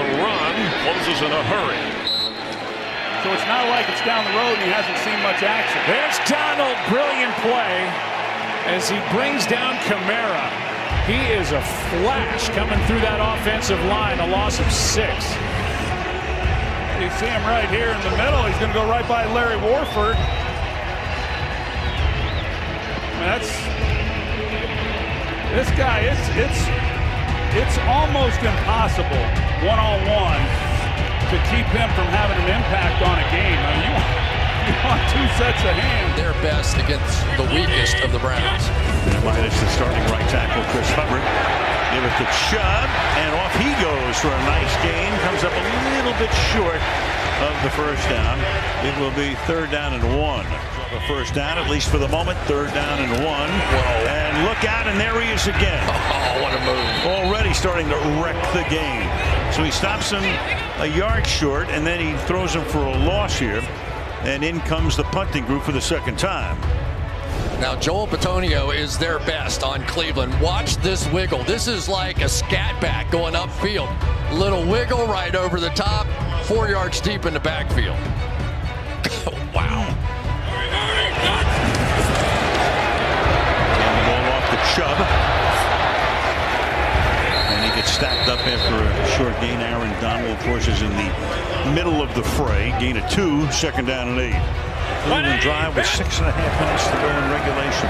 the run, closes in a hurry. So it's not like it's down the road and he hasn't seen much action. There's Donald, brilliant play as he brings down Kamara. He is a flash coming through that offensive line, a loss of 6. You see him right here in the middle. He's going to go right by Larry Warford. This guy, it's almost impossible one-on-one to keep him from having an impact on a game. I mean, you want 2 sets of hands. Their best against the weakest of the Browns. Minus the starting right tackle, Chris Hubbard. Give it to Chubb, and off he goes for a nice gain. Comes up a little bit short of the first down. It will be 3rd down and 1. A first down, at least for the moment. 3rd down and 1. Whoa. And look out, and there he is again. Oh, what a move. Already starting to wreck the game. So he stops him a yard short, and then he throws him for a loss here. And in comes the punting group for the 2nd time. Now, Joel Bitonio is their best on Cleveland. Watch this wiggle. This is like a scat back going upfield. Little wiggle right over the top, 4 yards deep in the backfield. Wow. And the ball off to Chubb. And he gets stacked up after a short gain. Aaron Donald, of course, is in the middle of the fray. Gain of 2, 2nd down and 8. Cleveland drive with 6.5 minutes to go in regulation.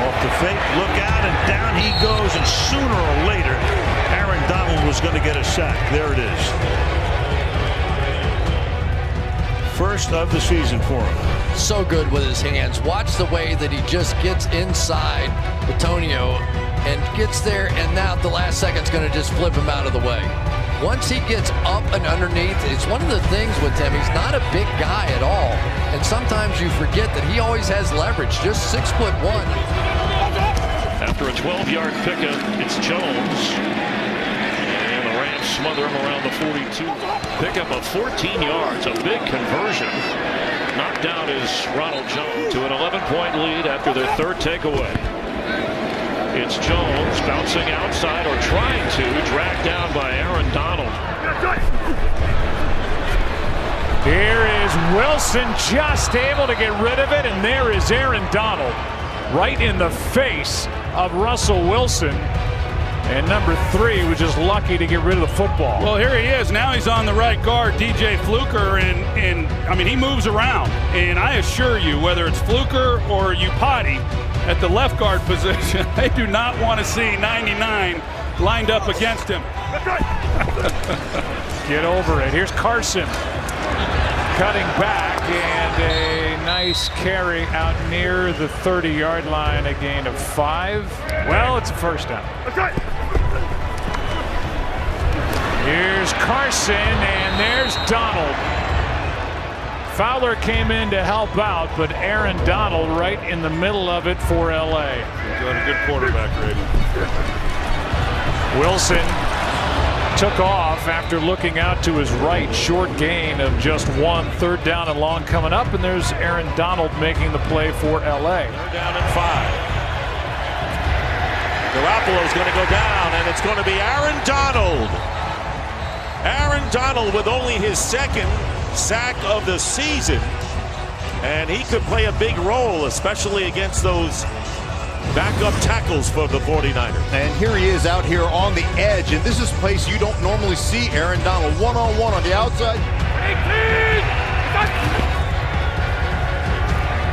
Off the fake, look out, and down he goes, and sooner or later, Aaron Donald was going to get a sack. There it is. First of the season for him. So good with his hands. Watch the way that he just gets inside Bitonio and gets there, and now the last second's going to just flip him out of the way. Once he gets up and underneath, it's one of the things with him. He's not a big guy at all. And sometimes you forget that he always has leverage, just 6'1". After a 12-yard pickup, it's Jones. And the Rams smother him around the 42. Pickup of 14 yards, a big conversion. Knocked down is Ronald Jones to an 11-point lead after their 3rd takeaway. It's Jones bouncing outside, or trying to, dragged down by Aaron Donald. Here is Wilson, just able to get rid of it, and there is Aaron Donald right in the face of Russell Wilson. And number 3 was just lucky to get rid of the football. Well, here he is. Now he's on the right guard, DJ Fluker, and I mean, he moves around. And I assure you, whether it's Fluker or Upati at the left guard position, they do not want to see 99 lined up against him. Get over it. Here's Carson cutting back, and a nice carry out near the 30-yard line, a gain of 5. Well, it's a first down. Here's Carson, and there's Donald. Fowler came in to help out, but Aaron Donald right in the middle of it for L.A. Got a good quarterback, Grady. Wilson took off after looking out to his right, short gain of just 1. 3rd down and long coming up, and there's Aaron Donald making the play for L.A. 3rd down and 5. Garoppolo's going to go down, and it's going to be Aaron Donald. Aaron Donald with only his 2nd sack of the season, and he could play a big role, especially against those backup tackles for the 49ers. And here he is out here on the edge, and this is a place you don't normally see Aaron Donald one-on-one on the outside.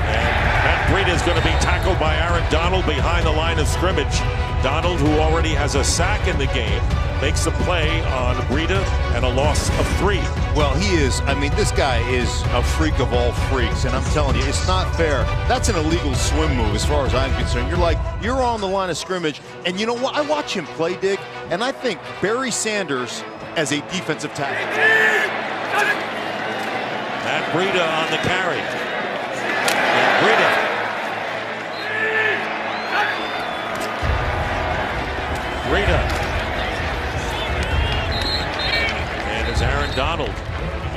And Matt Breida is going to be tackled by Aaron Donald behind the line of scrimmage. Donald, who already has a sack in the game, makes a play on Breida and a loss of 3. Well, he is, I mean, this guy is a freak of all freaks, and I'm telling you, it's not fair. That's an illegal swim move as far as I'm concerned. You're on the line of scrimmage, and you know what? I watch him play, Dick, and I think Barry Sanders as a defensive tackle. Matt Breida on the carry. And Breida. And it's Aaron Donald,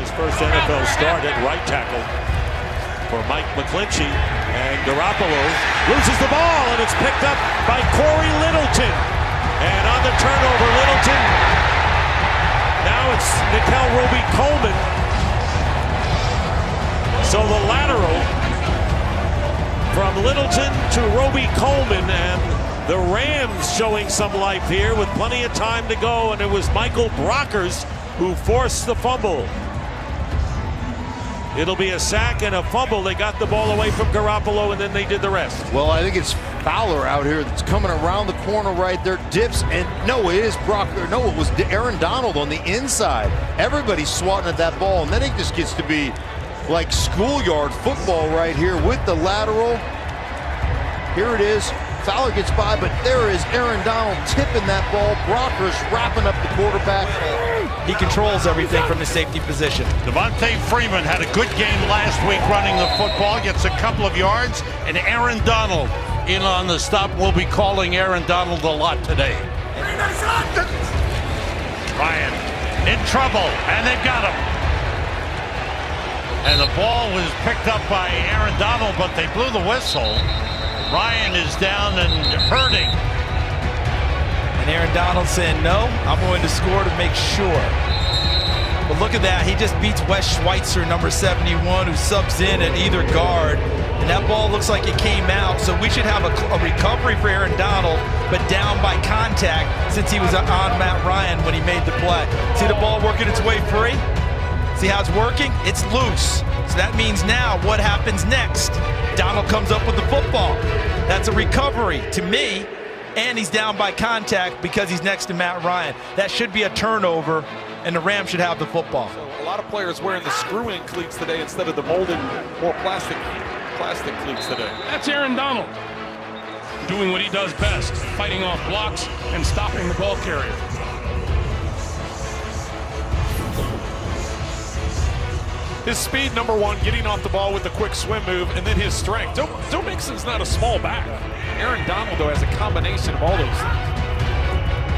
his first NFL start at right tackle for Mike McGlinchey. And Garoppolo loses the ball, and it's picked up by Corey Littleton. And on the turnover, Littleton now Nikel Roby-Coleman. So the lateral from Littleton to Roby-Coleman, and the Rams showing some life here with plenty of time to go, and it was Michael Brockers who forced the fumble. It'll be a sack and a fumble. They got the ball away from Garoppolo, and then they did the rest. Well, I think it's Fowler out here that's coming around the corner right there, dips, and no, it is Brocker. No, it was Aaron Donald on the inside. Everybody's swatting at that ball, and then it just gets to be like schoolyard football right here with the lateral. Here it is. Fowler gets by, but there is Aaron Donald tipping that ball. Brockers wrapping up the quarterback. He controls everything from the safety position. Devontae Freeman had a good game last week running the football, gets a couple of yards, and Aaron Donald in on the stop. We'll be calling Aaron Donald a lot today. Ryan in trouble, and they've got him. And the ball was picked up by Aaron Donald, but they blew the whistle. Ryan is down and hurting. And Aaron Donald saying, no, I'm going to score to make sure. But look at that. He just beats Wes Schweitzer, number 71, who subs in at either guard. And that ball looks like it came out. So we should have a recovery for Aaron Donald, but down by contact since he was on Matt Ryan when he made the play. See the ball working its way free? See how it's working? It's loose. So that means now what happens next? Donald comes up with the football. That's a recovery to me, and he's down by contact because he's next to Matt Ryan. That should be a turnover, and the Rams should have the football. So a lot of players wearing the screw-in cleats today instead of the molded, more plastic cleats today. That's Aaron Donald doing what he does best, fighting off blocks and stopping the ball carrier. His speed, number one, getting off the ball with the quick swim move, and then his strength. Joe Mixon's not a small back. Aaron Donald, though, has a combination of all those things.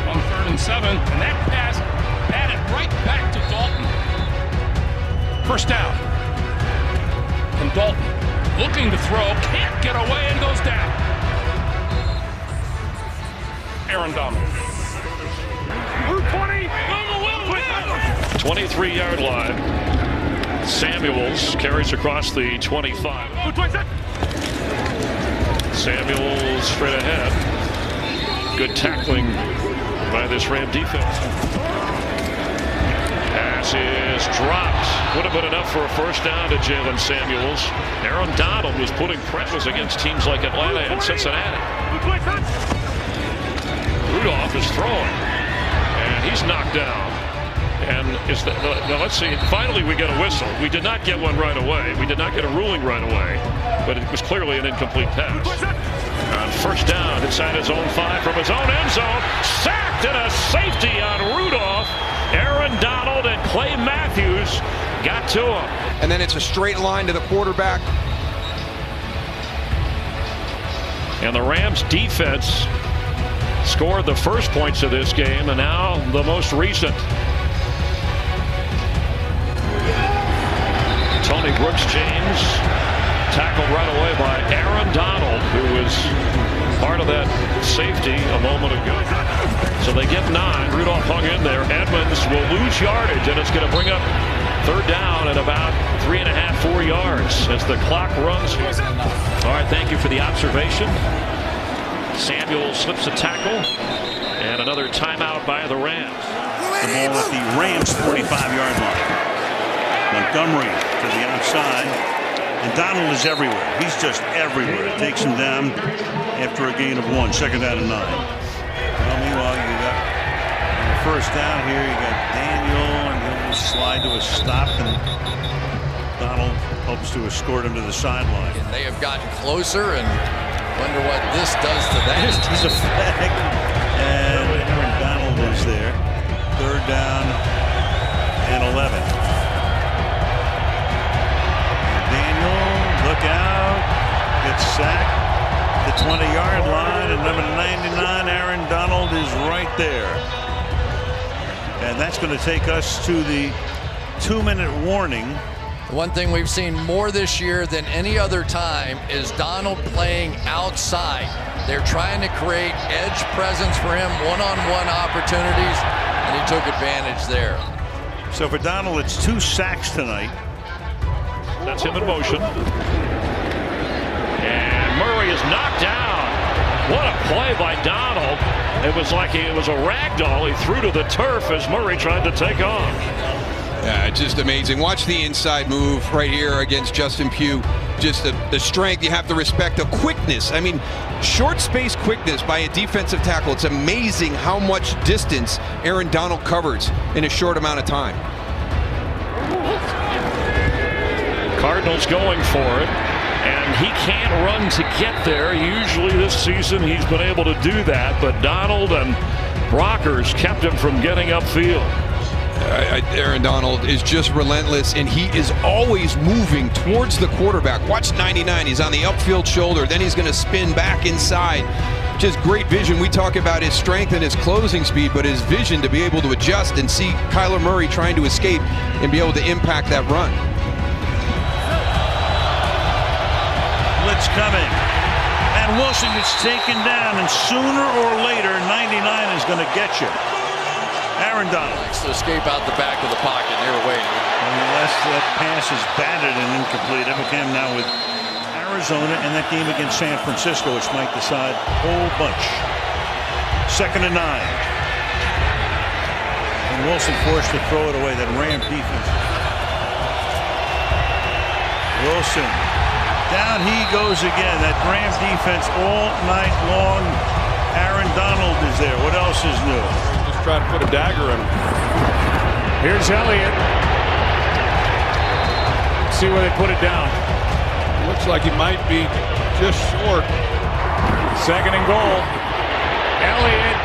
On 3rd and 7, and that pass batted right back to Dalton. First down. And Dalton looking to throw, can't get away and goes down. Aaron Donald. 23-yard line. Samuels carries across the 25. Samuels straight ahead. Good tackling by this Ram defense. Pass is dropped. Would have been enough for a first down to Jalen Samuels. Aaron Donald was putting pressures against teams like Atlanta and Cincinnati. Rudolph is throwing, and he's knocked down. And now let's see, finally we get a whistle. We did not get one right away. We did not get a ruling right away, but it was clearly an incomplete pass. On first down inside his own 5 from his own end zone. Sacked and a safety on Rudolph. Aaron Donald and Clay Matthews got to him. And then it's a straight line to the quarterback. And the Rams defense scored the first points of this game, and now the most recent. Tony Brooks-James tackled right away by Aaron Donald, who was part of that safety a moment ago. So they get 9. Rudolph hung in there. Edmonds will lose yardage, and it's going to bring up 3rd down at about 3.5, 4 yards as the clock runs. All right, thank you for the observation. Samuel slips a tackle, and another timeout by the Rams. The ball at the Rams 45-yard line. Montgomery to the outside, and Donald is everywhere. He's just everywhere. It takes him down after a gain of 1, 2nd down and 9. Well, meanwhile, you got on the first down here, you got Daniel, and he'll slide to a stop, and Donald helps to escort him to the sideline. And they have gotten closer, and wonder what this does to that. He's a flag, and Aaron Donald is there. 3rd down and 11. Look out, gets sacked, the 20-yard line, and number 99, Aaron Donald, is right there. And that's going to take us to the 2-minute warning. One thing we've seen more this year than any other time is Donald playing outside. They're trying to create edge presence for him, one-on-one opportunities, and he took advantage there. So for Donald, it's 2 sacks tonight. That's him in motion. And Murray is knocked down. What a play by Donald. It was like it was a rag doll. He threw to the turf as Murray tried to take off. Yeah, just amazing. Watch the inside move right here against Justin Pugh. Just the strength. You have to respect the quickness. I mean, short space quickness by a defensive tackle. It's amazing how much distance Aaron Donald covers in a short amount of time. Cardinals going for it, and he can't run to get there. Usually this season he's been able to do that, but Donald and Brockers kept him from getting upfield. Aaron Donald is just relentless, and he is always moving towards the quarterback. Watch 99. He's on the upfield shoulder. Then he's going to spin back inside. Just great vision. We talk about his strength and his closing speed, but his vision to be able to adjust and see Kyler Murray trying to escape and be able to impact that run. Blitz coming. And Wilson gets taken down, and sooner or later, 99 is going to get you. Aaron Donald likes to escape out the back of the pocket. They were waiting. Unless that pass is batted and incomplete. Effingham now with Arizona and that game against San Francisco, which might decide a whole bunch. 2nd and 9. And Wilson forced to throw it away. That Ram defense. Wilson. Down he goes again. That Ram defense all night long. Aaron Donald is there. What else is new? Try to put a dagger in him. Here's Elliott. See where they put it down. Looks like he might be just short. 2nd and goal. Elliott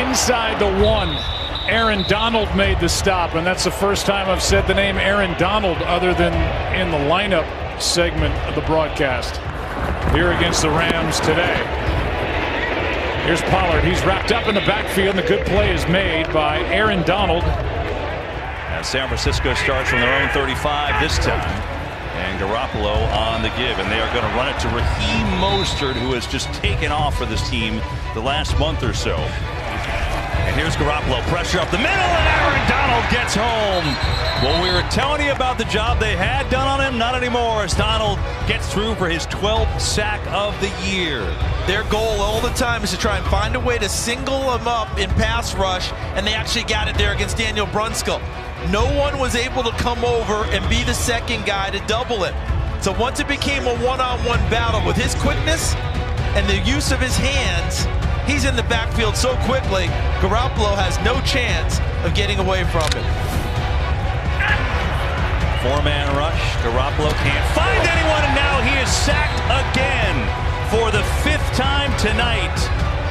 inside the 1. Aaron Donald made the stop, and that's the first time I've said the name Aaron Donald other than in the lineup segment of the broadcast here against the Rams today. Here's Pollard. He's wrapped up in the backfield, and the good play is made by Aaron Donald. And San Francisco starts from their own 35 this time. And Garoppolo on the give, and they are going to run it to Raheem Mostert, who has just taken off for this team the last month or so. And here's Garoppolo, pressure up the middle, and Aaron Donald gets home. Well, we were telling you about the job they had done on him, not anymore, as Donald gets through for his 12th sack of the year. Their goal all the time is to try and find a way to single him up in pass rush, and they actually got it there against Daniel Brunskill. No one was able to come over and be the second guy to double it. So once it became a one-on-one battle with his quickness and the use of his hands, he's in the backfield so quickly, Garoppolo has no chance of getting away from him. 4-man rush. Garoppolo can't find anyone, and now he is sacked again for the 5th time tonight.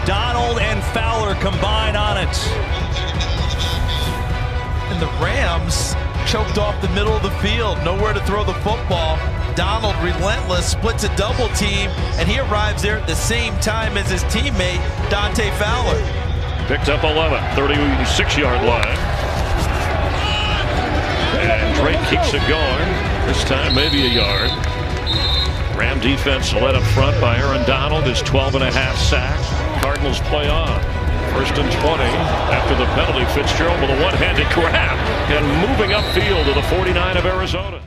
Donald and Fowler combine on it. And the Rams choked off the middle of the field, nowhere to throw the football. Donald, relentless, splits a double team, and he arrives there at the same time as his teammate, Dante Fowler. Picked up 11, 36-yard line. And Drake keeps it going. This time maybe a yard. Ram defense led up front by Aaron Donald. His 12.5 sacks. Cardinals play on. 1st and 20 after the penalty. Fitzgerald with a one-handed grab and moving upfield to the 49 of Arizona.